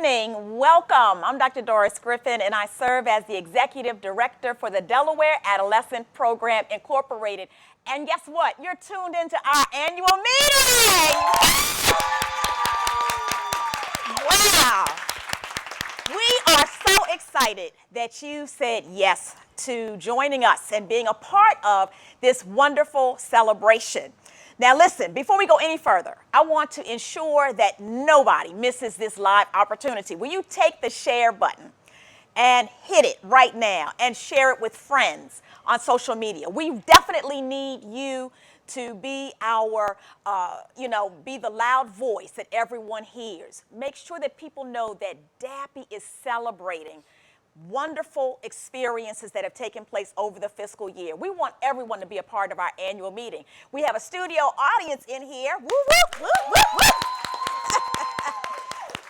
evening. Welcome. I'm Dr. Doris Griffin, and I serve as the Executive Director for the Delaware Adolescent Program Incorporated. And guess what? You're tuned into our annual meeting. Wow. We are so excited that you said yes to joining us and being a part of this wonderful celebration. Now listen, before we go any further, I want to ensure that nobody misses this live opportunity. Will you take the share button and hit it right now and share it with friends on social media? We definitely need you to be our, be the loud voice that everyone hears. Make sure that people know that DAPI is celebrating wonderful experiences that have taken place over the fiscal year. We want everyone to be a part of our annual meeting. We have a studio audience in here. Woo, woo, woo, woo, woo.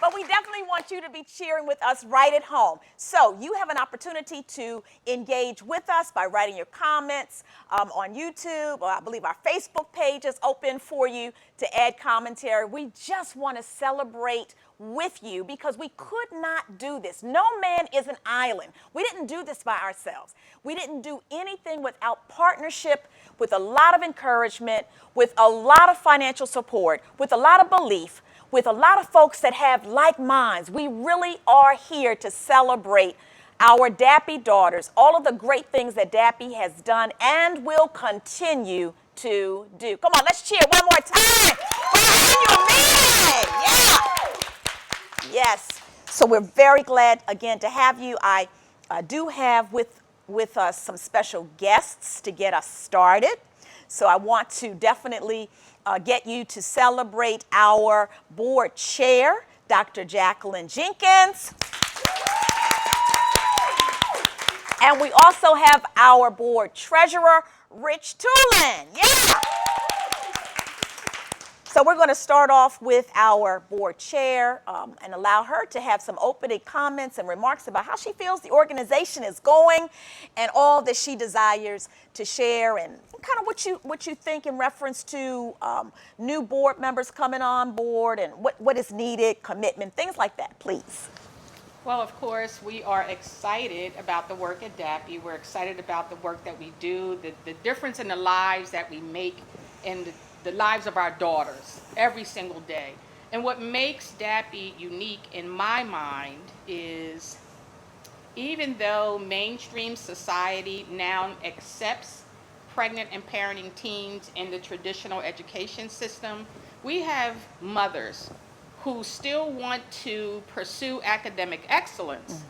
But we definitely want you to be cheering with us right at home. So you have an opportunity to engage with us by writing your comments on YouTube. I believe our Facebook page is open for you to add commentary. We just want to celebrate with you because we could not do this. No man is an island. We didn't do this by ourselves. We didn't do anything without partnership, with a lot of encouragement, with a lot of financial support, with a lot of belief, with a lot of folks that have like minds. We really are here to celebrate our DAPI daughters, all of the great things that DAPI has done and will continue to do. Come on, let's cheer one more time for our annual meeting. Yeah. Yes. So we're very glad again to have you. I do have with us some special guests to get us started. So I want to definitely get you to celebrate our board chair, Dr. Jacqueline Jenkins. And we also have our board treasurer, Rich Tulin. Yeah. So we're going to start off with our board chair and allow her to have some opening comments and remarks about how she feels the organization is going and all that she desires to share and kind of what you think in reference to new board members coming on board and what is needed, commitment, things like that, please. Well, of course, we are excited about the work at DAPI. We're excited about the work that we do, the difference in the lives that we make in the lives of our daughters every single day. And what makes DAPI unique in my mind is even though mainstream society now accepts pregnant and parenting teens in the traditional education system, we have mothers who still want to pursue academic excellence,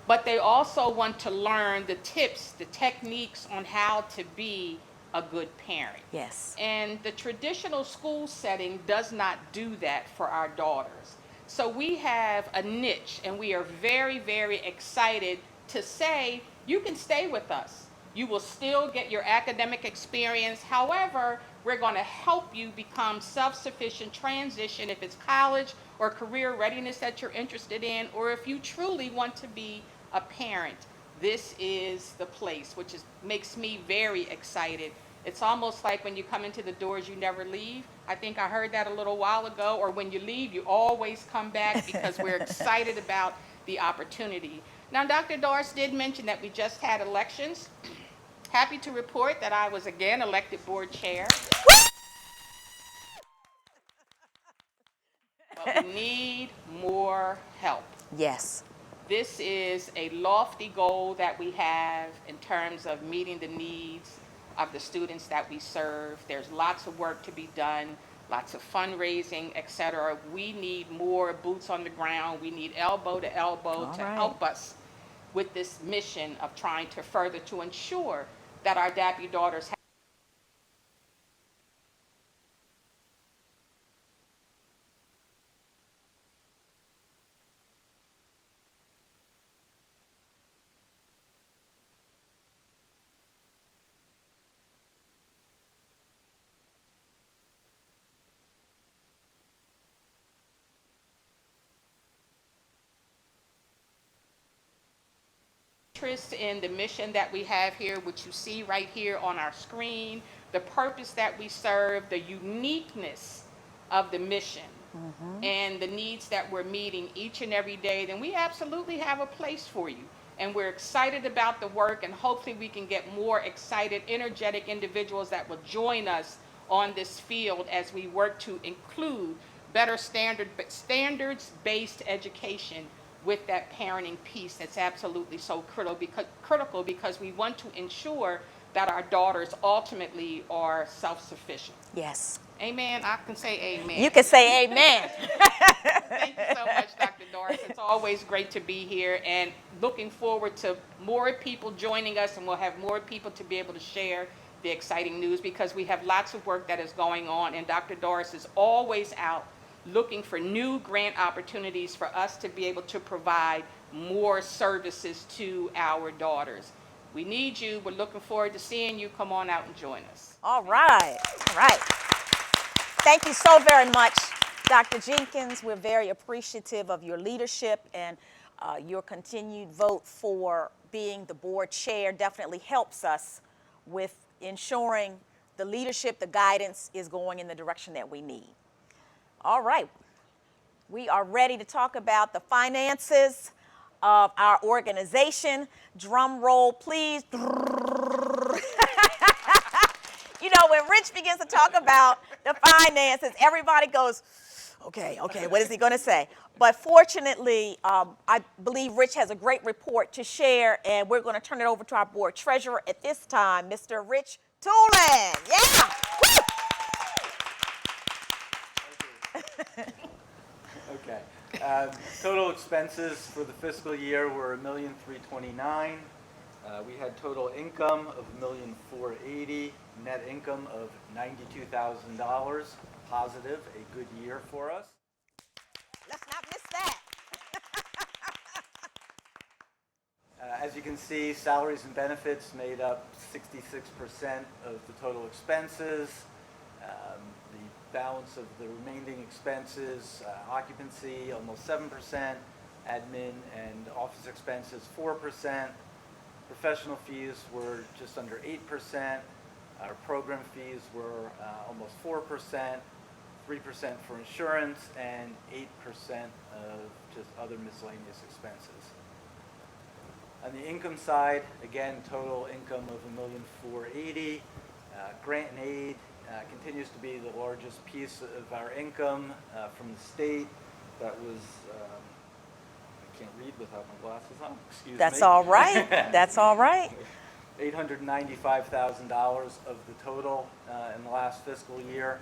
but they also want to learn the tips, the techniques on how to be a good parent. Yes. And the traditional school setting does not do that for our daughters. So we have a niche, and we are very, very excited to say, you can stay with us. You will still get your academic experience. However, we're going to help you become self-sufficient, transition if it's college or career readiness that you're interested in, or if you truly want to be a parent. This is the place, which makes me very excited. It's almost like when you come into the doors, you never leave. I think I heard that a little while ago, or when you leave, you always come back because we're excited about the opportunity. Now, Dr. Doris did mention that we just had elections. Happy to report that I was again elected board chair. But we need more help. Yes. This is a lofty goal that we have in terms of meeting the needs of the students that we serve. There's lots of work to be done, lots of fundraising, etc. We need more boots on the ground. We need elbow to elbow to help us with this mission of trying to further to ensure that our DAPI daughters have interest in the mission that we have here, which you see right here on our screen, the purpose that we serve, the uniqueness of the mission. and the needs that we're meeting each and every day, then we absolutely have a place for you. And we're excited about the work, and hopefully we can get more excited, energetic individuals that will join us on this field as we work to include better standards-based education with that parenting piece that's absolutely so critical because we want to ensure that our daughters ultimately are self-sufficient. Yes. Amen. I can say amen. You can say amen. Thank you so much, Dr. Doris. It's always great to be here, and looking forward to more people joining us, and we'll have more people to be able to share the exciting news because we have lots of work that is going on, and Dr. Doris is always out looking for new grant opportunities for us to be able to provide more services to our daughters. We need you. We're looking forward to seeing you. Come on out and join us. All right. All right. Thank you so very much, Dr. Jenkins. We're very appreciative of your leadership, and your continued vote for being the board chair definitely helps us with ensuring the leadership, the guidance is going in the direction that we need. All right. We are ready to talk about the finances of our organization. Drum roll, please. You know, when Rich begins to talk about the finances, everybody goes, okay, what is he going to say? But fortunately, I believe Rich has a great report to share, and we're going to turn it over to our board treasurer at this time, Mr. Rich Toolin. Yeah. Okay. Total expenses for the fiscal year were $1,329,000. We had total income of $1,480,000, net income of $92,000. Positive, a good year for us. Let's not miss that. As you can see, salaries and benefits made up 66% of the total expenses. The balance of the remaining expenses, occupancy almost 7%, admin and office expenses 4%, professional fees were just under 8%, our program fees were almost 4%, 3% for insurance, and 8% of just other miscellaneous expenses. On the income side, again, total income of $1,480,000. Grant and aid continues to be the largest piece of our income from the state. That was, I can't read without my glasses on, excuse me. That's all right. That's all right. $895,000 of the total in the last fiscal year.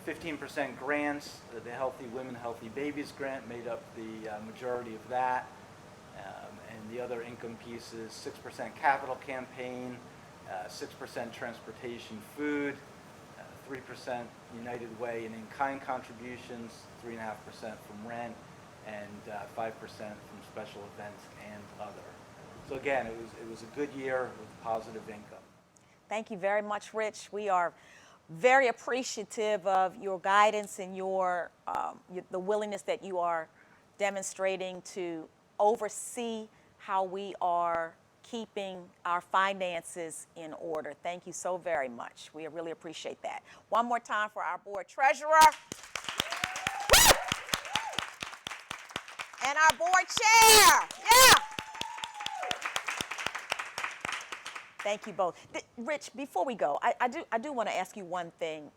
15% grants. The Healthy Women, Healthy Babies grant made up the majority of that. And the other income piece is 6% capital campaign, 6% transportation food, 3% United Way and in-kind contributions, 3.5% from rent, and 5% from special events and other. So again, it was a good year with positive income. Thank you very much, Rich. We are very appreciative of your guidance and the willingness that you are demonstrating to oversee how we are keeping our finances in order. Thank you so very much. We really appreciate that. One more time for our board treasurer. And our board chair. Yeah. Thank you both. Rich, before we go, I do want to ask you one thing.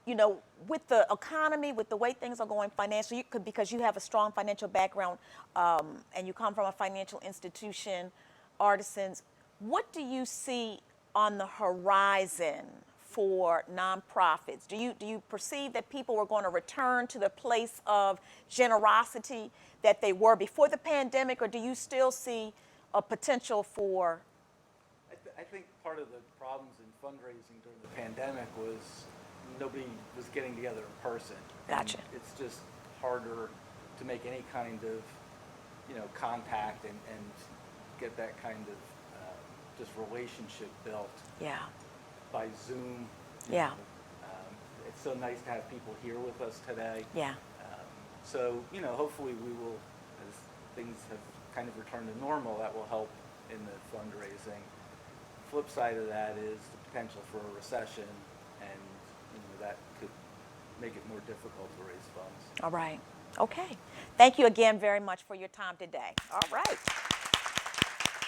You know, with the economy, with the way things are going financially, because you have a strong financial background and you come from a financial institution, Artisans, what do you see on the horizon for nonprofits? Do you perceive that people are going to return to the place of generosity that they were before the pandemic, or do you still see a potential for? I think part of the problems in fundraising during the pandemic was nobody was getting together in person. Gotcha. And it's just harder to make any kind of, contact and get that kind of just relationship built. Yeah. By Zoom. Yeah. It's so nice to have people here with us today. Yeah. So, hopefully we will, as things have kind of returned to normal, that will help in the fundraising. Flip side of that is the potential for a recession, and that could make it more difficult to raise funds. All right. Okay. Thank you again very much for your time today. All right.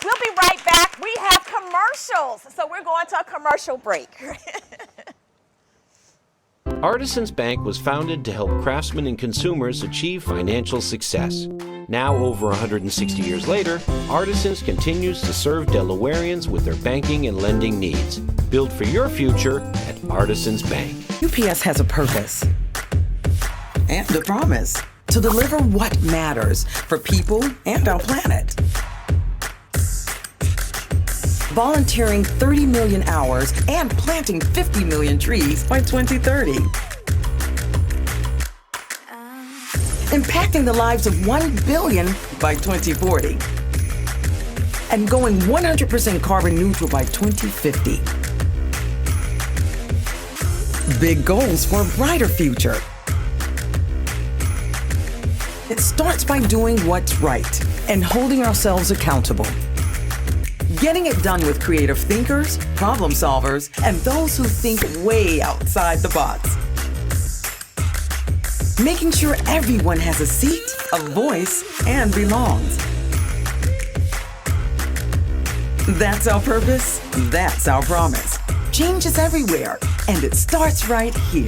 We'll be right back. We have commercials. So we're going to a commercial break. Artisans Bank was founded to help craftsmen and consumers achieve financial success. Now, over 160 years later, Artisans continues to serve Delawareans with their banking and lending needs. Build for your future at Artisans Bank. UPS has a purpose and a promise to deliver what matters for people and our planet. Volunteering 30 million hours and planting 50 million trees by 2030. Impacting the lives of 1 billion by 2040. And going 100% carbon neutral by 2050. Big goals for a brighter future. It starts by doing what's right and holding ourselves accountable. Getting it done with creative thinkers, problem solvers, and those who think way outside the box. Making sure everyone has a seat, a voice, and belongs. That's our purpose. That's our promise. Change is everywhere, and it starts right here.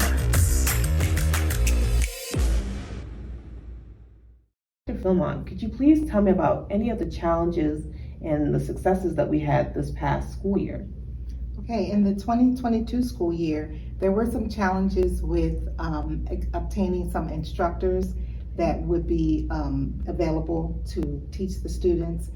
Dr. Philmon, could you please tell me about any of the challenges and the successes that we had this past school year? Okay, in the 2022 school year, there were some challenges with obtaining some instructors that would be available to teach the students.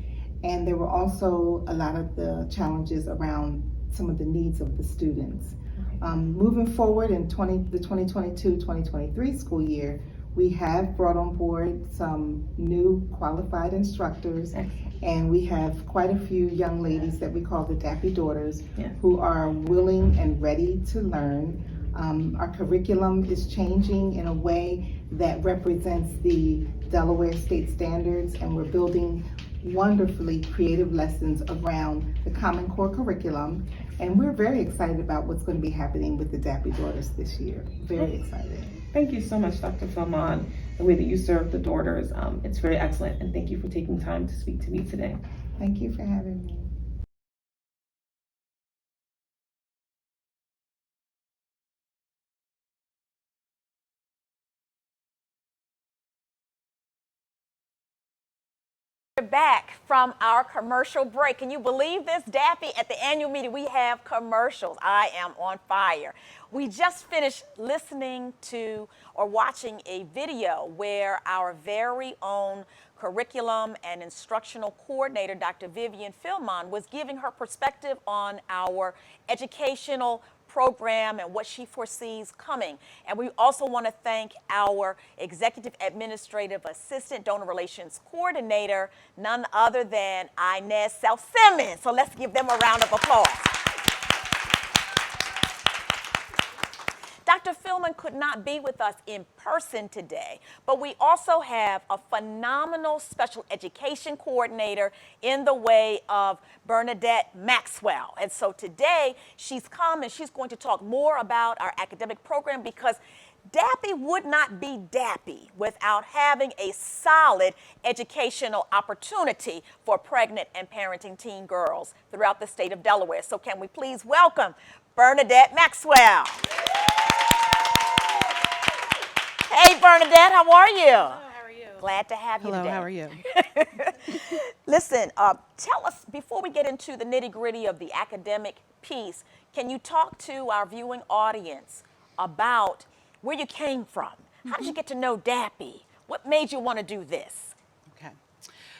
And there were also a lot of the challenges around some of the needs of the students. Moving forward in the 2022-2023 school year, we have brought on board some new qualified instructors. And we have quite a few young ladies that we call the Dappy Daughters, who are willing and ready to learn. Our curriculum is changing in a way that represents the Delaware state standards, and we're building wonderfully creative lessons around the Common Core curriculum. And we're very excited about what's going to be happening with the Dappy Daughters this year. Very excited. Thank you so much, Dr. Philmon. The way that you serve the daughters, it's very excellent. And thank you for taking time to speak to me today. Thank you for having me. We're back from our commercial break. Can you believe this, Dappy? At the annual meeting, we have commercials. I am on fire. We just finished listening to or watching a video where our very own curriculum and instructional coordinator, Dr. Vivian Philmon, was giving her perspective on our educational program and what she foresees coming. And we also want to thank our Executive Administrative Assistant, Donor Relations Coordinator, none other than Inez Self-Simmons. So let's give them a round of applause. Dr. Philmon could not be with us in person today, but we also have a phenomenal special education coordinator in the way of Bernadette Maxwell. And so today she's come and she's going to talk more about our academic program, because Dappy would not be Dappy without having a solid educational opportunity for pregnant and parenting teen girls throughout the state of Delaware. So can we please welcome Bernadette Maxwell. Hey, Bernadette, how are you? Hello, how are you? Glad to have you Hello, today. how are you? Listen, tell us, before we get into the nitty-gritty of the academic piece, can you talk to our viewing audience about where you came from? How did you get to know Dappy? What made you want to do this? Okay.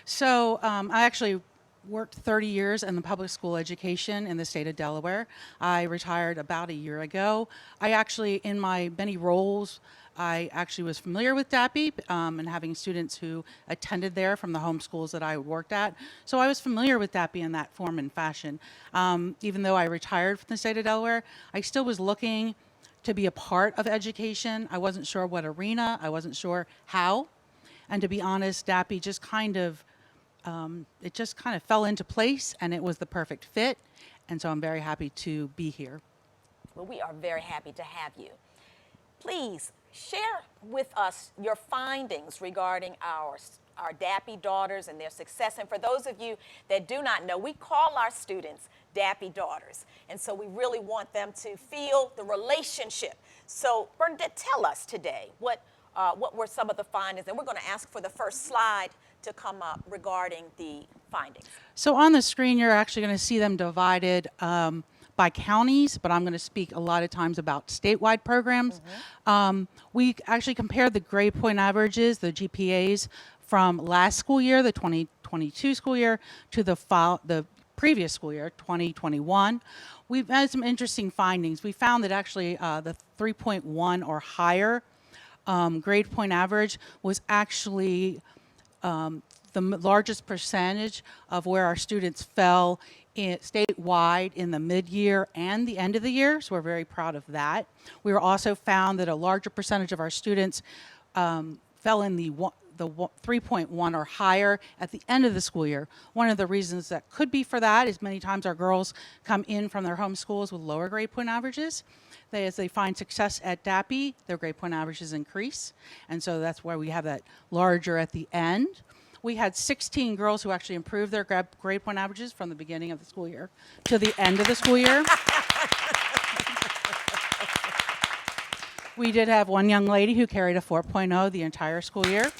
So I actually worked 30 years in the public school education in the state of Delaware. I retired about a year ago. I actually, in my many roles, I actually was familiar with Dappy and having students who attended there from the home schools that I worked at. So I was familiar with Dappy in that form and fashion. Even though I retired from the state of Delaware, I still was looking to be a part of education. I wasn't sure what arena, I wasn't sure how. And to be honest, Dappy just kind of, it just kind of fell into place, and it was the perfect fit. And so I'm very happy to be here. Well, we are very happy to have you. Please Share with us your findings regarding our DAPI daughters and their success. And for those of you that do not know, we call our students DAPI daughters. And so we really want them to feel the relationship. So Bernadette, tell us today what were some of the findings. And we're going to ask for the first slide to come up regarding the findings. So on the screen, you're actually going to see them divided by counties, but I'm going to speak a lot of times about statewide programs. We actually compared the grade point averages, the GPAs, from last school year, the 2022 school year, to the previous school year, 2021. We've had some interesting findings. We found that actually the 3.1 or higher grade point average was actually the largest percentage of where our students fell statewide in the mid-year and the end of the year, so we're very proud of that. We were also found that a larger percentage of our students fell in the 3.1 or higher at the end of the school year. One of the reasons that could be for that is many times our girls come in from their home schools with lower grade point averages. As they find success at DAPI, their grade point averages increase, and so that's why we have that larger at the end. We had 16 girls who actually improved their grade point averages from the beginning of the school year to the end of the school year. We did have one young lady who carried a 4.0 the entire school year.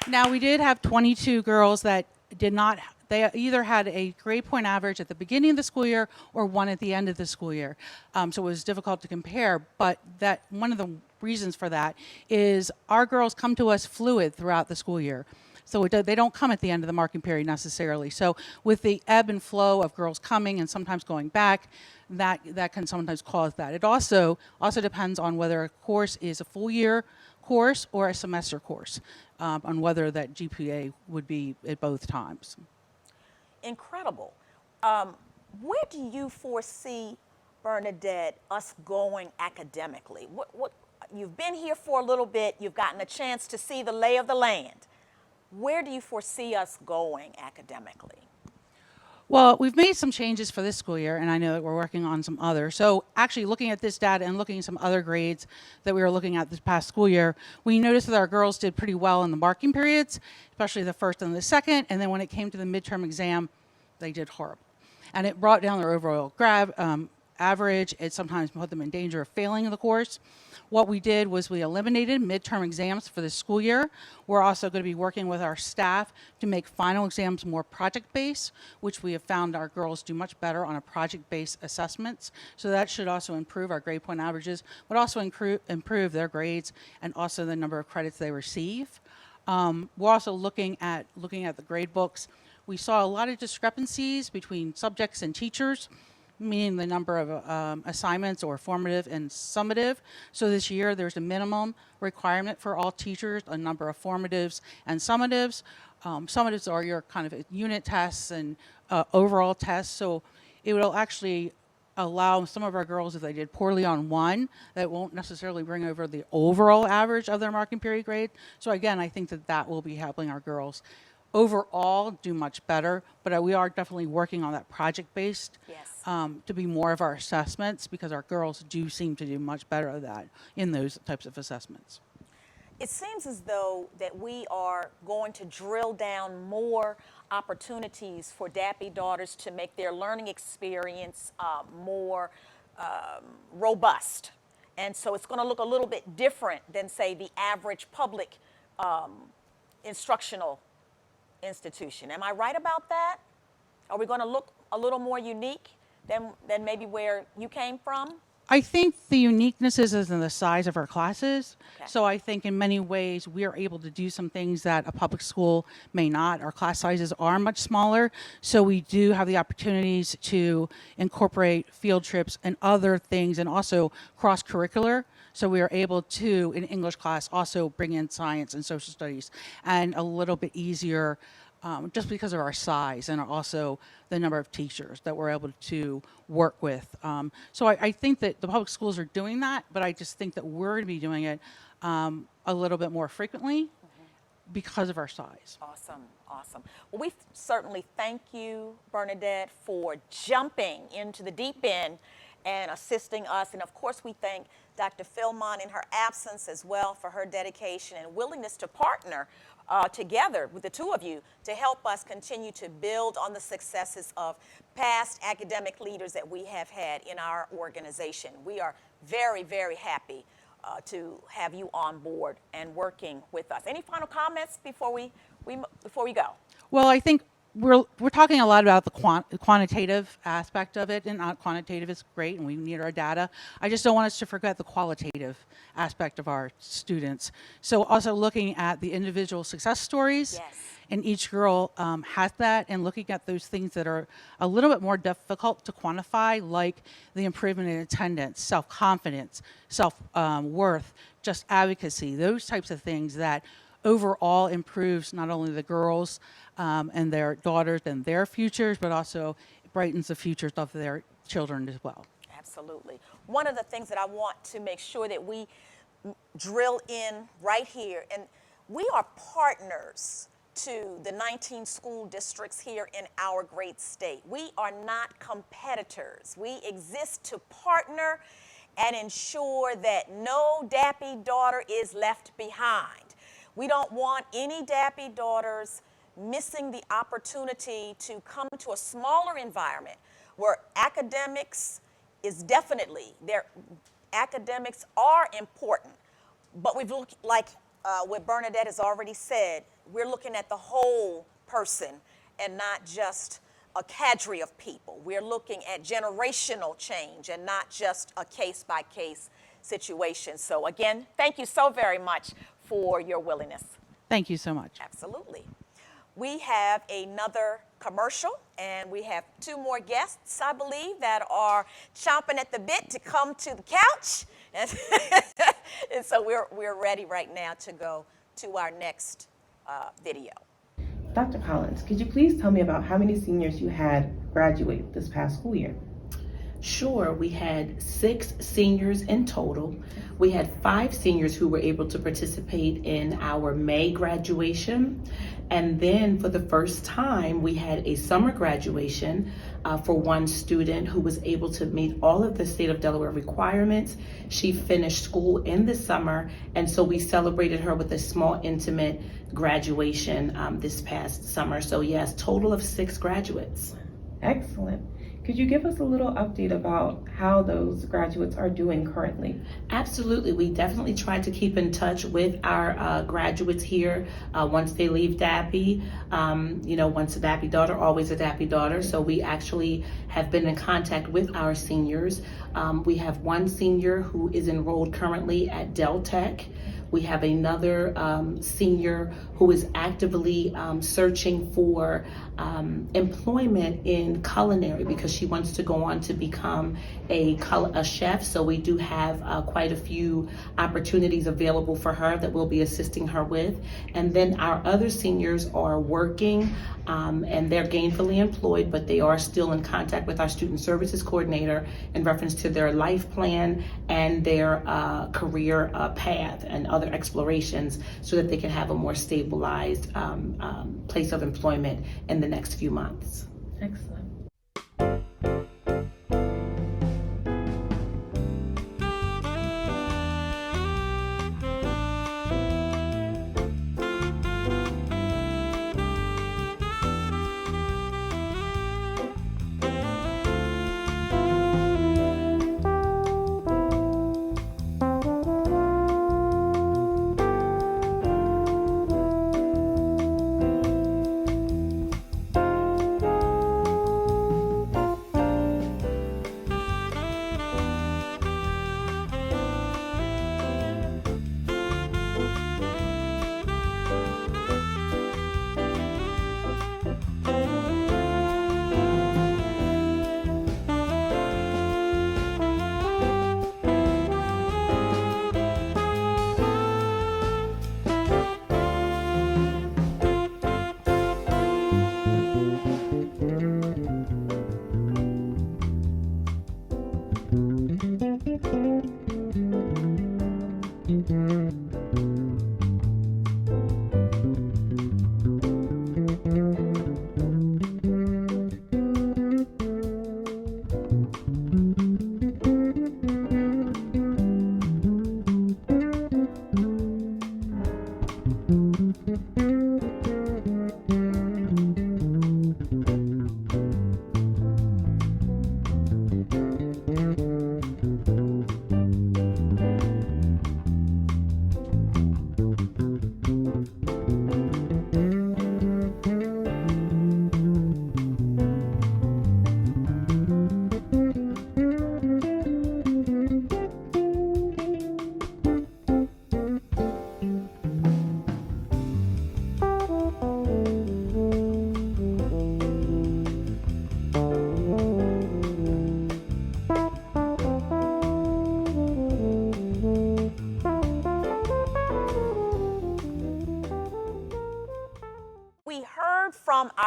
Now, we did have 22 girls that did not, they either had a grade point average at the beginning of the school year or one at the end of the school year. So it was difficult to compare, but that one of the reasons for that is our girls come to us fluid throughout the school year. So they don't come at the end of the marking period necessarily. So with the ebb and flow of girls coming and sometimes going back, that can sometimes cause that. It also depends on whether a course is a full year course or a semester course, on whether that GPA would be at both times. Incredible. Where do you foresee, Bernadette, us going academically? What you've been here for a little bit, you've gotten a chance to see the lay of the land. Where do you foresee us going academically? Well, we've made some changes for this school year, and I know that we're working on some others. So actually looking at this data and looking at some other grades that we were looking at this past school year, we noticed that our girls did pretty well in the marking periods, especially the first and the second, and then when it came to the midterm exam, they did horrible. And it brought down their overall average. It sometimes put them in danger of failing the course. What we did was we eliminated midterm exams for this school year. We're also going to be working with our staff to make final exams more project-based, which we have found our girls do much better on a project-based assessments. So that should also improve our grade point averages, but also improve their grades and also the number of credits they receive. We're also looking at the grade books. We saw a lot of discrepancies between subjects and teachers, meaning the number of assignments or formative and summative. So this year there's a minimum requirement for all teachers, a number of formatives and summatives. Summatives are your kind of unit tests and overall tests. So it will actually allow some of our girls, if they did poorly on one, that won't necessarily bring over the overall average of their marking period grade. So again, I think that will be helping our girls overall do much better, but we are definitely working on that project-based to be more of our assessments, because our girls do seem to do much better at that in those types of assessments. It seems as though that we are going to drill down more opportunities for DAPI daughters to make their learning experience more robust. And so it's going to look a little bit different than, say, the average public instructional institution. Am I right about that? Are we going to look a little more unique than maybe where you came from? I think the uniqueness is in the size of our classes. Okay. So I think in many ways we are able to do some things that a public school may not. Our class sizes are much smaller, so we do have the opportunities to incorporate field trips and other things, and also cross-curricular. So we are able to, in English class, also bring in science and social studies, and a little bit easier just because of our size and also the number of teachers that we're able to work with. So I think that the public schools are doing that, but I just think that we're going to be doing it a little bit more frequently because of our size. Awesome, awesome. Well, we certainly thank you, Bernadette, for jumping into the deep end and assisting us. And of course, we thank Dr. Philmont in her absence as well for her dedication and willingness to partner together with the two of you to help us continue to build on the successes of past academic leaders that we have had in our organization. We are very, very happy to have you on board and working with us. Any final comments before we go? Well, I think we're talking a lot about the quantitative aspect of it, and quantitative is great, and we need our data. I just don't want us to forget the qualitative aspect of our students. So also looking at the individual success stories. Yes. And each girl has that, and looking at those things that are a little bit more difficult to quantify, like the improvement in attendance, self-confidence, self-worth, just advocacy, those types of things that overall improves not only the girls and their daughters and their futures, but also brightens the futures of their children as well. Absolutely. One of the things that I want to make sure that we drill in right here, and we are partners to the 19 school districts here in our great state. We are not competitors. We exist to partner and ensure that no DAPI daughter is left behind. We don't want any DAPI daughters missing the opportunity to come to a smaller environment where academics is definitely, academics are important, but we've looked, like what Bernadette has already said, we're looking at the whole person and not just a cadre of people. We're looking at generational change and not just a case-by-case situation. So again, thank you so very much for your willingness. Thank you so much. Absolutely. We have another commercial, and we have two more guests, I believe, that are chomping at the bit to come to the couch. And so we're ready right now to go to our next video. Dr. Collins, could you please tell me about how many seniors you had graduate this past school year? Sure, we had 6 seniors in total. We had 5 seniors who were able to participate in our May graduation. And then for the first time, we had a summer graduation for one student who was able to meet all of the state of Delaware requirements. She finished school in the summer, and so we celebrated her with a small, intimate graduation this past summer. So yes, total of 6 graduates. Excellent. Could you give us a little update about how those graduates are doing currently? Absolutely. We definitely try to keep in touch with our graduates here once they leave DAPI. Once a DAPI daughter, always a DAPI daughter. So we actually have been in contact with our seniors. We have one senior who is enrolled currently at Del Tech. We have another senior who is actively searching for employment in culinary because she wants to go on to become a chef. So we do have quite a few opportunities available for her that we'll be assisting her with. And then our other seniors are working and they're gainfully employed, but they are still in contact with our student services coordinator in reference to their life plan and their career path and other explorations so that they can have a more stabilized place of employment in the next few months. Excellent.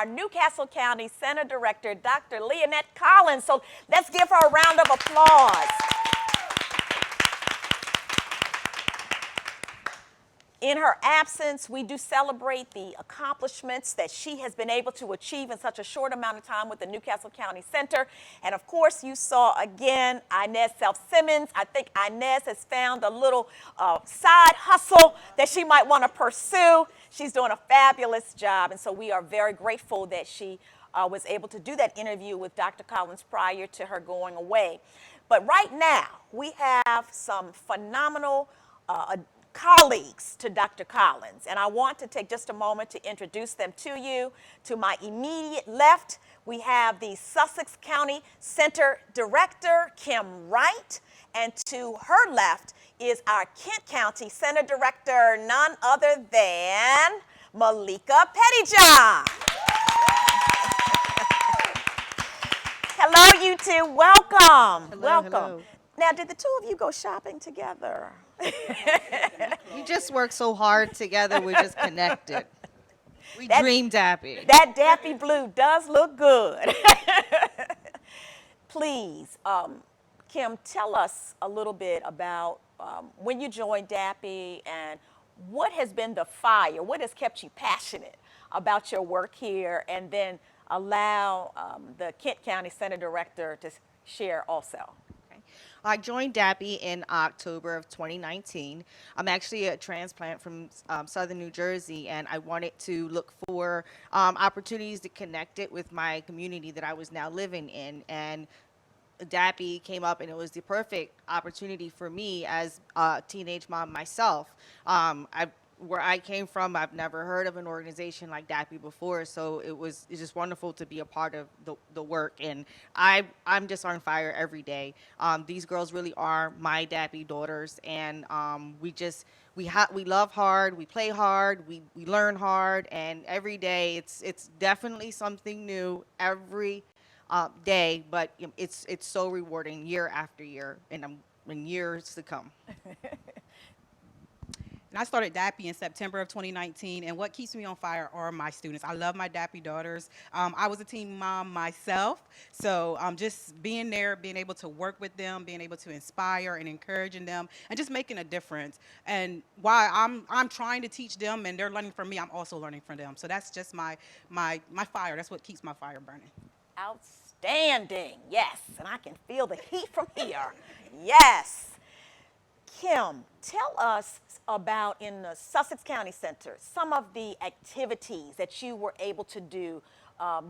Newcastle County Center Director, Dr. Leonette Collins. So let's give her a round of applause. In her absence, we do celebrate the accomplishments that she has been able to achieve in such a short amount of time with the Newcastle County Center. And of course, you saw again Inez Self-Simmons. I think Inez has found a little side hustle that she might want to pursue. She's doing a fabulous job, and so we are very grateful that she was able to do that interview with Dr. Collins prior to her going away. But right now, we have some phenomenal colleagues to Dr. Collins, and I want to take just a moment to introduce them to you. To my immediate left, we have the Sussex County Center Director, Kim Wright, and to her left is our Kent County Center Director, none other than Malika Pettyjohn. Hello, you two. Welcome. Hello, welcome. hello. Now, did the two of you go shopping together? We just work so hard together, we're just connected. We That- dream Dappy. That Dappy blue does look good. Please, Kim, tell us a little bit about when you joined Dappy and what has been the fire, what has kept you passionate about your work here, and then allow the Kent County Center Director to share also. I joined Dappy in October of 2019. I'm actually a transplant from southern New Jersey, and I wanted to look for opportunities to connect it with my community that I was now living in. And Dappy came up, and it was the perfect opportunity for me as a teenage mom myself. Where I came from, I've never heard of an organization like Dappy before, so it's just wonderful to be a part of the work, and I'm just on fire every day. These girls really are my Dappy daughters, and we love hard, we play hard, we learn hard, and every day it's definitely something new every day, but it's so rewarding year after year, and in years to come. And I started Dappy in September of 2019, and what keeps me on fire are my students. I love my Dappy daughters. I was a teen mom myself, so just being there, being able to work with them, being able to inspire and encouraging them, and just making a difference. And while I'm trying to teach them and they're learning from me, I'm also learning from them. So that's just my fire. That's what keeps my fire burning. Outstanding, yes, and I can feel the heat from here, yes. Kim, tell us about, in the Sussex County Center, some of the activities that you were able to do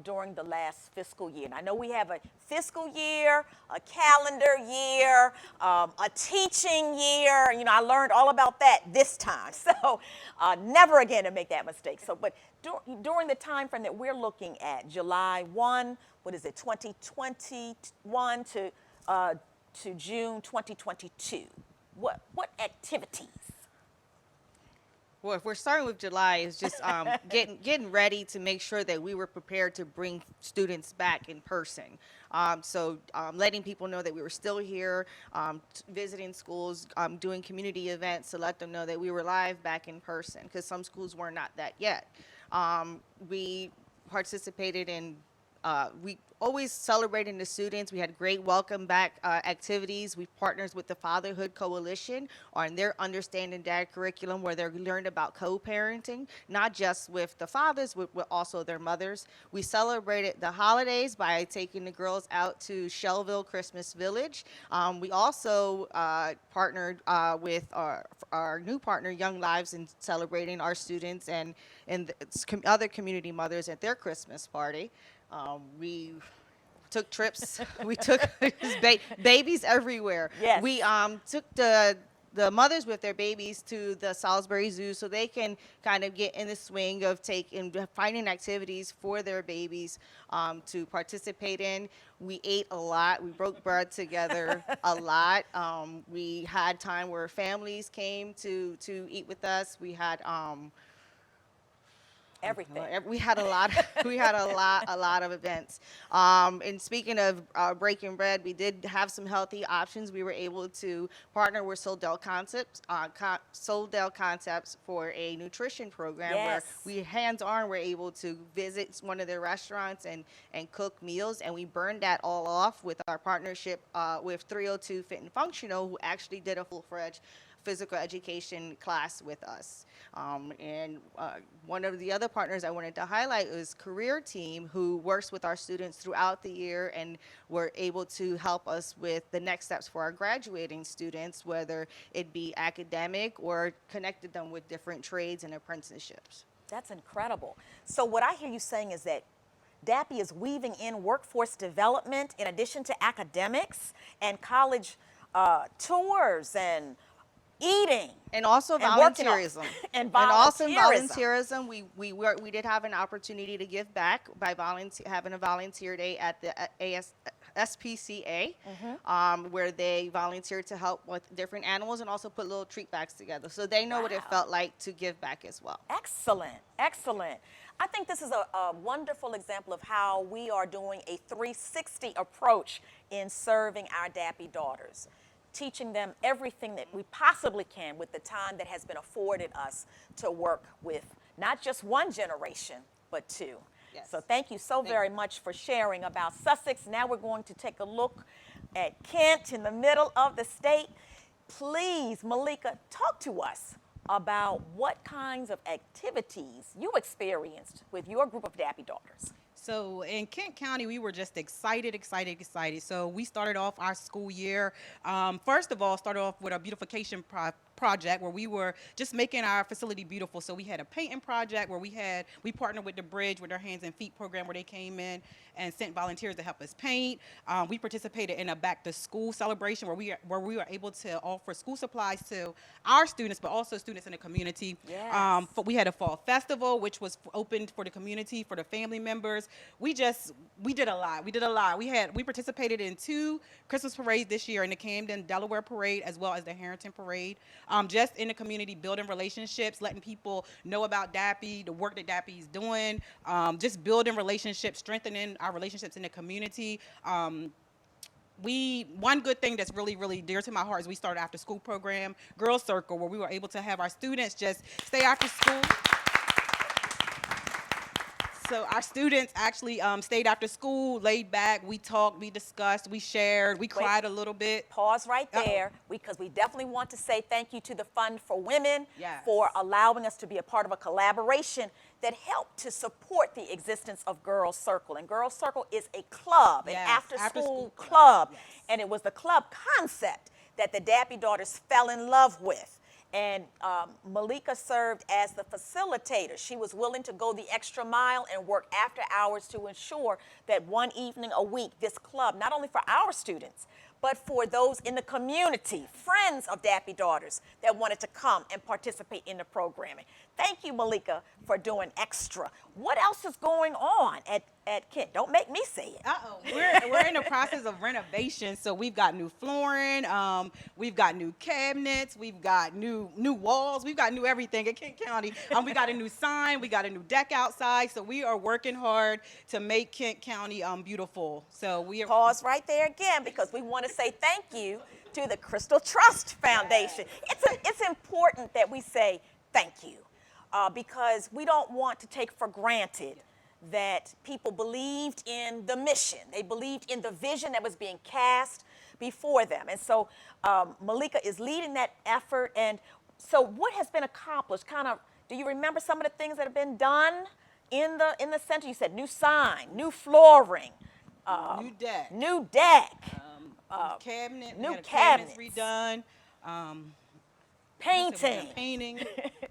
during the last fiscal year. And I know we have a fiscal year, a calendar year, a teaching year. You know, I learned all about that this time, so never again to make that mistake. So, but during the time frame that we're looking at, July 1, 2021 to June 2022. What activities? Well, if we're starting with July, it's just getting ready to make sure that we were prepared to bring students back in person. So letting people know that we were still here, visiting schools, doing community events to let them know that we were live back in person, because some schools were not that yet. We participated in we always celebrating the students. We had great welcome back activities. We partnered with the Fatherhood Coalition on their Understanding Dad curriculum, where they learned about co-parenting, not just with the fathers, but with also their mothers. We celebrated the holidays by taking the girls out to Shellville Christmas Village. We also partnered with our new partner, Young Lives, in celebrating our students and other community mothers at their Christmas party. We took trips. We took babies everywhere. Yes. We took the mothers with their babies to the Salisbury Zoo so they can kind of get in the swing of finding activities for their babies to participate in. We ate a lot. We broke bread together a lot. We had time where families came to eat with us. We had Everything. We had a lot. We had a lot of events. And speaking of breaking bread, we did have some healthy options. We were able to partner with Soldell Concepts for a nutrition program where Yes. we hands-on were able to visit one of their restaurants and cook meals, and we burned that all off with our partnership with 302 Fit and Functional, who actually did a full-fledged physical education class with us. And one of the other partners I wanted to highlight is Career Team, who works with our students throughout the year and were able to help us with the next steps for our graduating students, whether it be academic or connected them with different trades and apprenticeships. That's incredible. So what I hear you saying is that DAPI is weaving in workforce development in addition to academics and college tours and eating. And also And working on- volunteerism. and also volunteerism. volunteerism. We did have an opportunity to give back by having a volunteer day at the SPCA, where they volunteered to help with different animals and also put little treat bags together. So they know what it felt like to give back as well. Excellent, excellent. I think this is a wonderful example of how we are doing a 360 approach in serving our DAPI daughters, teaching them everything that we possibly can with the time that has been afforded us to work with not just one generation, but two. Yes. So thank you so very much for sharing about Sussex. Now we're going to take a look at Kent in the middle of the state. Please, Malika, talk to us about what kinds of activities you experienced with your group of DAPI daughters. So in Kent County, we were just excited. So we started off our school year. First of all, started off with a beautification project where we were just making our facility beautiful. So we had a painting project where we partnered with the Bridge with their Hands and Feet program, where they came in and sent volunteers to help us paint. We participated in a back to school celebration where we were able to offer school supplies to our students, but also students in the community. Yes. We had a fall festival, which was opened for the community, for the family members. We did a lot. We participated in 2 Christmas parades this year, in the Camden Delaware Parade as well as the Harrington Parade. Just in the community, building relationships, letting people know about DAPI, the work that DAPI is doing, just building relationships, strengthening our relationships in the community. One good thing that's really, really dear to my heart is we started after school program, Girls Circle, where we were able to have our students just stay after school. So our students actually stayed after school, laid back, we talked, we discussed, we shared, we cried a little bit. Pause right there, because we definitely want to say thank you to the Fund for Women Yes. for allowing us to be a part of a collaboration that helped to support the existence of Girls Circle. And Girls Circle is a club, an Yes, after-school after-school club. Yes. And it was the club concept that the DAPI daughters fell in love with. And Malika served as the facilitator. She was willing to go the extra mile and work after hours to ensure that one evening a week, this club, not only for our students, but for those in the community, friends of DAPI daughters that wanted to come and participate in the programming. Thank you, Malika, for doing extra. What else is going on at Kent? Don't make me say it. We're in the process of renovation, so we've got new flooring, we've got new cabinets, we've got new walls, we've got new everything at Kent County. We got a new sign, we got a new deck outside, so we are working hard to make Kent County beautiful. So we are. Pause right there again, because we want to say thank you to the Crystal Trust Foundation. It's important that we say thank you, because we don't want to take for granted that people believed in the mission. They believed in the vision that was being cast before them. And so Malika is leading that effort. And so what has been accomplished? Do you remember some of the things that have been done in the center? You said new sign, new flooring, New deck. New deck. Cabinet. New We had cabinets redone. Painting.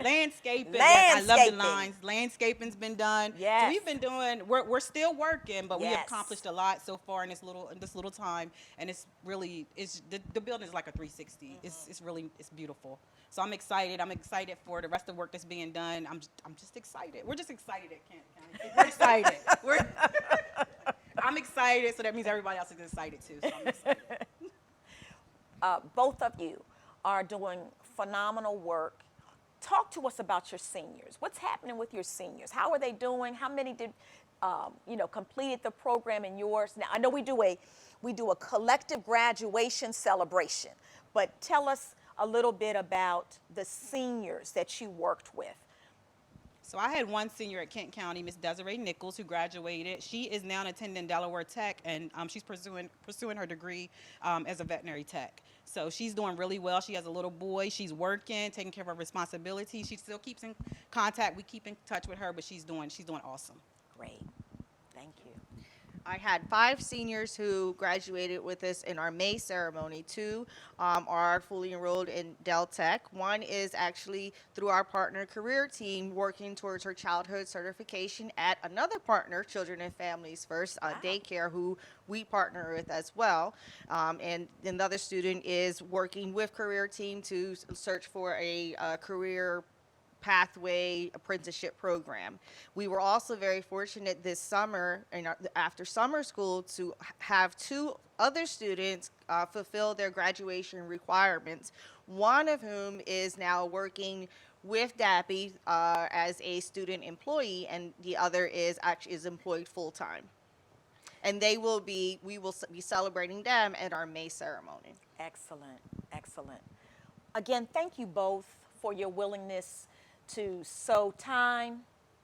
Landscaping. I love the Landscaping. lines. Landscaping's been done. Yes. So we've been doing. We're still working, but we have Yes. accomplished a lot so far in this little time. And the building is like a 360. It's really beautiful. So I'm excited. I'm excited for the rest of the work that's being done. I'm just excited. We're just excited at Kent County. We're excited. I'm excited. So that means everybody else is excited too. So I'm excited. Both of you are doing phenomenal work talk to us about your seniors. What's happening with your seniors? How are they doing? How many did, completed the program in yours? Now, I know we do a collective graduation celebration, but tell us a little bit about the seniors that you worked with. So I had one senior at Kent County, Miss Desiree Nichols, who graduated. She is now attending Delaware Tech, and she's pursuing her degree as a veterinary tech. So she's doing really well. She has a little boy. She's working, taking care of her responsibilities. She still keeps in contact. We keep in touch with her, but she's doing awesome. Great. Thank you. I had 5 seniors who graduated with us in our May ceremony. 2 are fully enrolled in Del Tech. 1 is actually through our partner career team working towards her childhood certification at another partner, Children and Families First, daycare, who we partner with as well. And another student is working with career team to search for a career pathway apprenticeship program. We were also very fortunate this summer and after summer school to have 2 other students fulfill their graduation requirements, one of whom is now working with DAPI as a student employee, and the other is employed full-time. And we will be celebrating them at our May ceremony. Excellent, excellent. Again, thank you both for your willingness to sow time,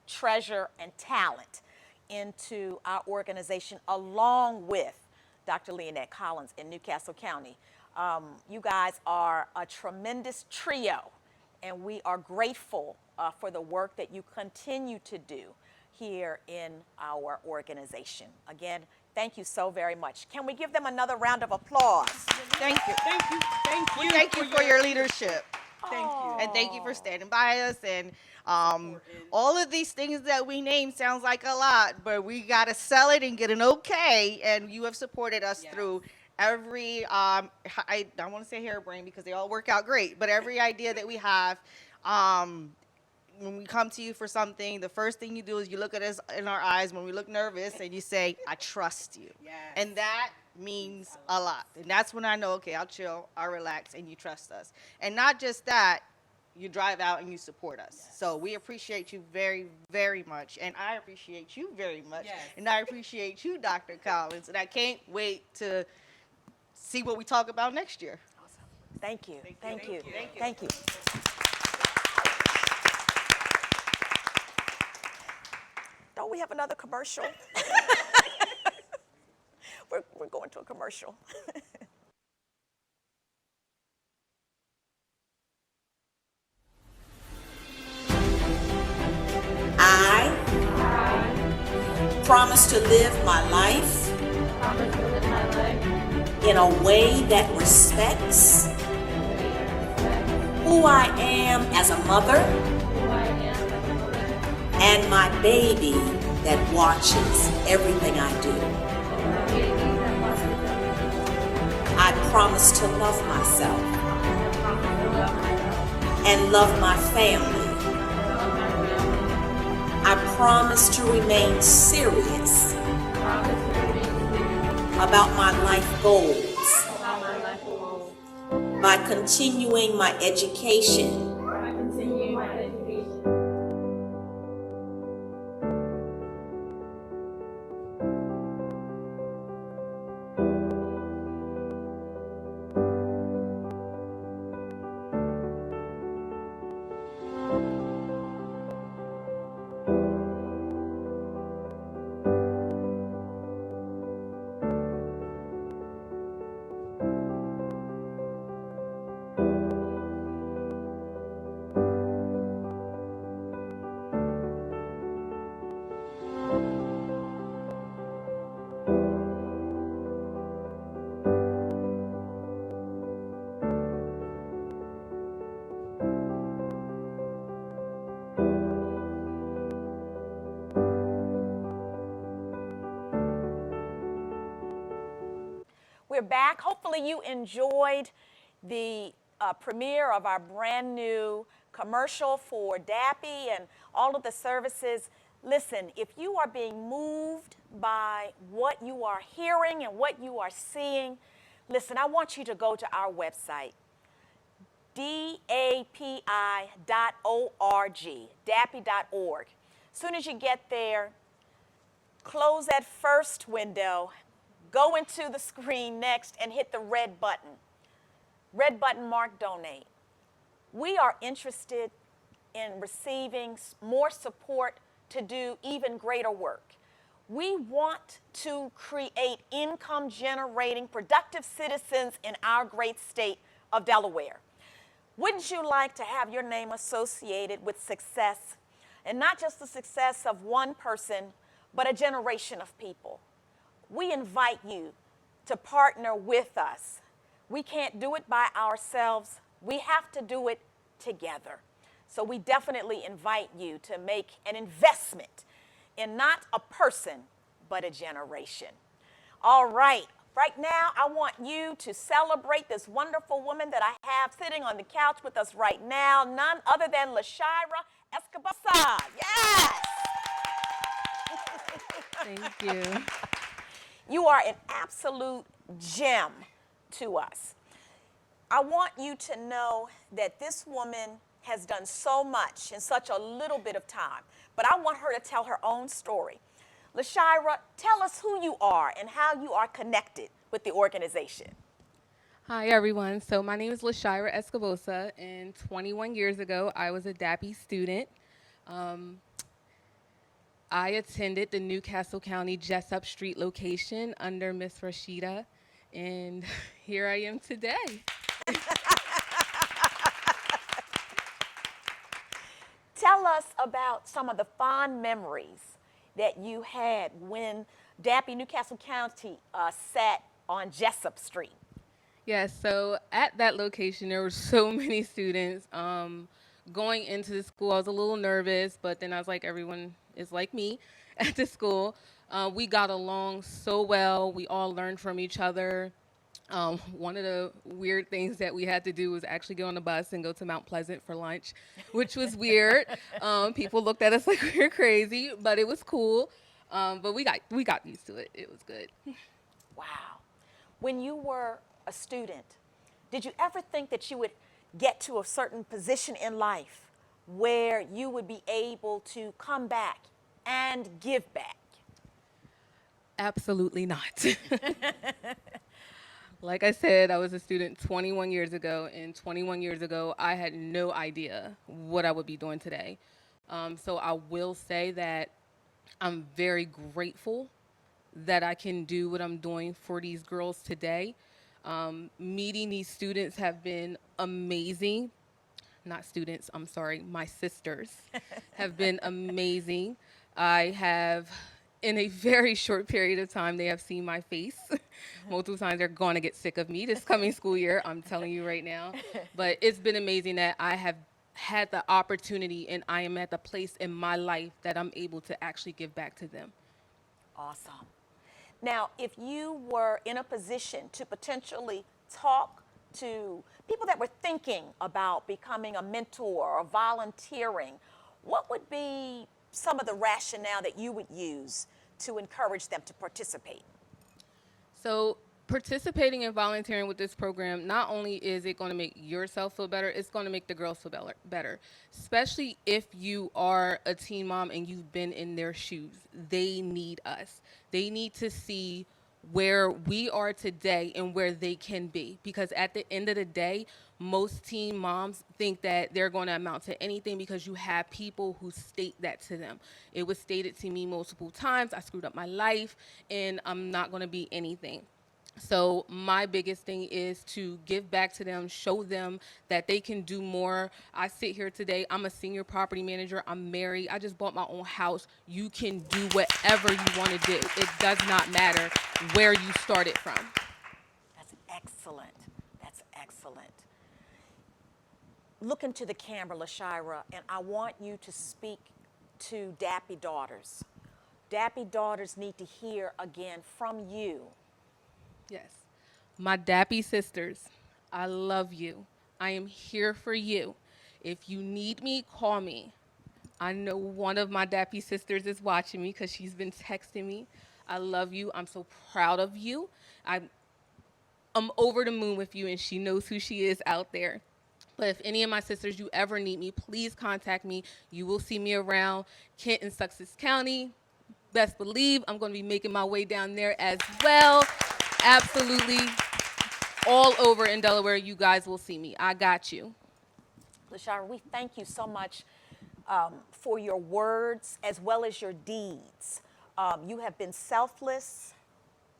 treasure, and talent into our organization, along with Dr. Leonette Collins in Newcastle County. You guys are a tremendous trio, and we are grateful for the work that you continue to do here in our organization. Again, thank you so very much. Can we give them another round of applause? Thank you. Thank you. Thank you. Thank you for your leadership. Thank you. And thank you for standing by us. And all of these things that we named sounds like a lot, but we got to sell it and get an okay. And you have supported us through every, I don't want to say harebrained because they all work out great, but every idea that we have. When we come to you for something, the first thing you do is you look at us in our eyes when we look nervous and you say, I trust you. Yes. And that means a lot. And that's when I know, okay, I'll chill, I'll relax, and you trust us. And not just that, you drive out and you support us. Yes. So we appreciate you very, very much. And I appreciate you very much. Yes. And I appreciate you, Dr. Collins. And I can't wait to see what we talk about next year. Awesome. Thank you. Thank you. Thank you. Thank you. Don't we have another commercial? We're going to a commercial. I promise to live my life in a way that respects who I am as a mother and my baby that watches everything I do. I promise to love myself and love my family. I promise to remain serious about my life goals by continuing my education We're back. Hopefully you enjoyed the premiere of our brand new commercial for DAPI and all of the services. Listen, if you are being moved by what you are hearing and what you are seeing, listen, I want you to go to our website, dapi.org, dapi.org. As soon as you get there, close that first window, go into the screen next, and hit the red button. Red button marked donate. We are interested in receiving more support to do even greater work. We want to create income generating, productive citizens in our great state of Delaware. Wouldn't you like to have your name associated with success? And not just the success of one person, but a generation of people. We invite you to partner with us. We can't do it by ourselves. We have to do it together. So we definitely invite you to make an investment in not a person, but a generation. All right. Right now, I want you to celebrate this wonderful woman that I have sitting on the couch with us right now, none other than LaShira Escobosa. Yes! Thank you. You are an absolute gem to us. I want you to know that this woman has done so much in such a little bit of time, but I want her to tell her own story. LaShira, tell us who you are and how you are connected with the organization. Hi, everyone. So my name is LaShira Escobosa, and 21 years ago, I was a DAPI student. I attended the Newcastle County Jessup Street location under Miss Rashida, and here I am today. Tell us about some of the fond memories that you had when DAPI Newcastle County sat on Jessup Street. Yes, so at that location, there were so many students. Going into the school, I was a little nervous, but then I was like, everyone is like me at the school. We got along so well. We all learned from each other. One of the weird things that we had to do was actually get on the bus and go to Mount Pleasant for lunch, which was weird. People looked at us like we were crazy, but it was cool. But we got used to it. It was good. Wow. When you were a student, did you ever think that you would get to a certain position in life where you would be able to come back and give back? Absolutely not. Like I said, I was a student 21 years ago, and 21 years ago, I had no idea what I would be doing today. So I will say that I'm very grateful that I can do what I'm doing for these girls today. Meeting these students have been amazing. Not students, I'm sorry, my sisters have been amazing. I have, in a very short period of time, they have seen my face. Multiple times they're going to get sick of me this coming school year, I'm telling you right now. But it's been amazing that I have had the opportunity and I am at the place in my life that I'm able to actually give back to them. Awesome. Now, if you were in a position to potentially talk to people that were thinking about becoming a mentor or volunteering, what would be some of the rationale that you would use to encourage them to participate? So participating and volunteering with this program, not only is it going to make yourself feel better, it's going to make the girls feel better, especially if you are a teen mom and you've been in their shoes. They need us. They need to see where we are today and where they can be, because at the end of the day, most teen moms think that they're going to amount to anything because you have people who state that to them. It was stated to me multiple times, I screwed up my life and I'm not going to be anything. So my biggest thing is to give back to them, show them that they can do more. I sit here today, I'm a senior property manager, I'm married, I just bought my own house. You can do whatever you want to do. It does not matter where you started from. That's excellent. That's excellent. Look into the camera, LaShira, and I want you to speak to DAPI daughters. DAPI daughters need to hear again from you. Yes. My DAPI sisters, I love you. I am here for you. If you need me, call me. I know one of my DAPI sisters is watching me because she's been texting me. I love you. I'm so proud of you. I'm over the moon with you, and she knows who she is out there. But if any of my sisters, you ever need me, please contact me. You will see me around Kent and Sussex County. Best believe I'm going to be making my way down there as well. Absolutely. All over in Delaware, you guys will see me. I got you. LaShara, we thank you so much for your words as well as your deeds. You have been selfless.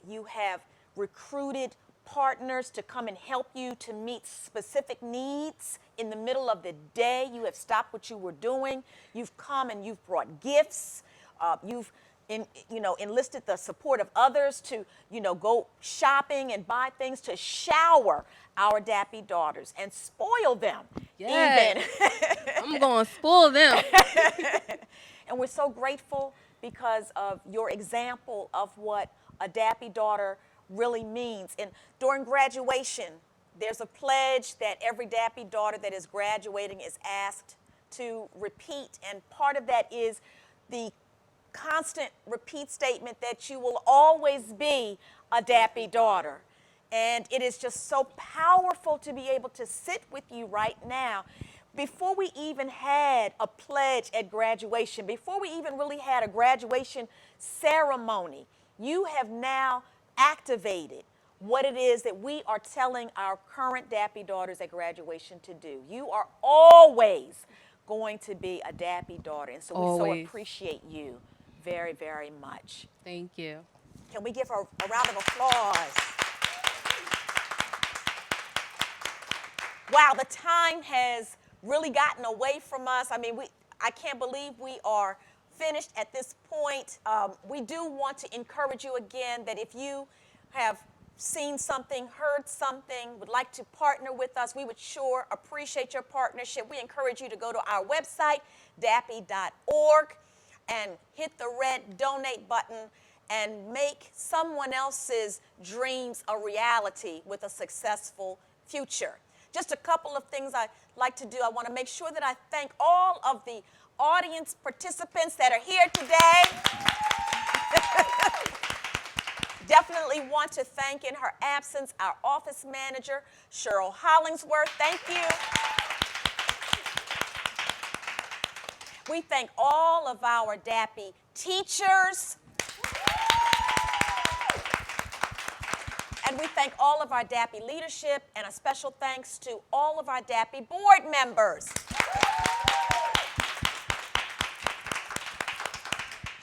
You have recruited partners to come and help you to meet specific needs in the middle of the day. You have stopped what you were doing. You've come and you've brought gifts. You've enlisted the support of others to, go shopping and buy things to shower our dappy daughters and spoil them. Yes. Even. I'm going to spoil them. And we're so grateful because of your example of what a dappy daughter really means. And during graduation, there's a pledge that every dappy daughter that is graduating is asked to repeat. And part of that is the constant repeat statement that you will always be a dappy daughter. And it is just so powerful to be able to sit with you right now. Before we even had a pledge at graduation, before we even really had a graduation ceremony, you have now activated what it is that we are telling our current dappy daughters at graduation to do. You are always going to be a dappy daughter. And so we so appreciate you very, very much. Thank you. Can we give her a round of applause? Wow, the time has really gotten away from us. I mean, I can't believe we are finished at this point. We do want to encourage you again that if you have seen something, heard something, would like to partner with us, we would sure appreciate your partnership. We encourage you to go to our website, dappy.org, and hit the red donate button and make someone else's dreams a reality with a successful future. Just a couple of things I'd like to do. I want to make sure that I thank all of the audience participants that are here today. Definitely want to thank in her absence our office manager, Cheryl Hollingsworth. Thank you. We thank all of our dappy teachers. And we thank all of our dappy leadership, and a special thanks to all of our dappy board members.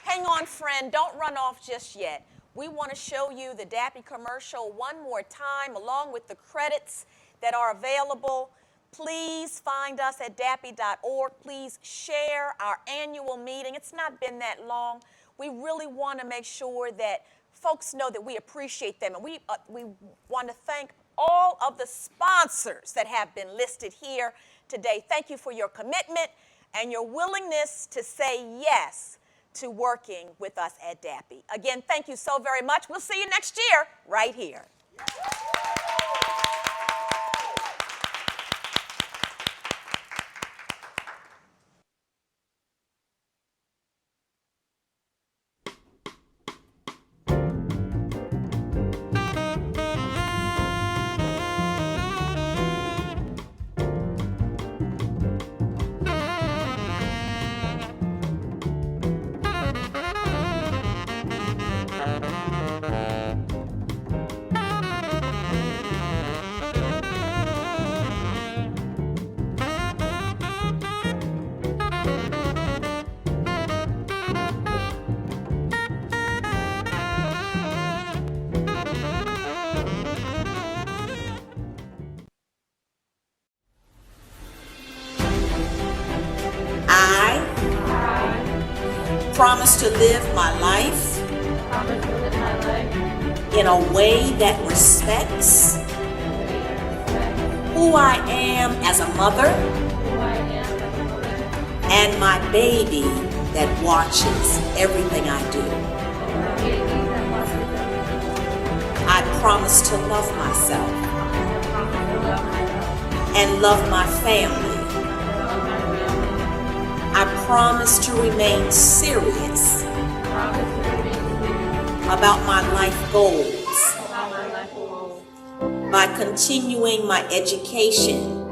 Hang on, friend, don't run off just yet. We want to show you the dappy commercial one more time, along with the credits that are available. Please find us at dappy.org. Please share our annual meeting. It's not been that long. We really want to make sure that folks know that we appreciate them. And we want to thank all of the sponsors that have been listed here today. Thank you for your commitment and your willingness to say yes to working with us at dappy. Again, thank you so very much. We'll see you next year right here. Promise to live my life in a way that respects who I am as a mother and my baby that watches everything I do. I promise to love myself and love my family. I promise to remain serious about my life goals by continuing my education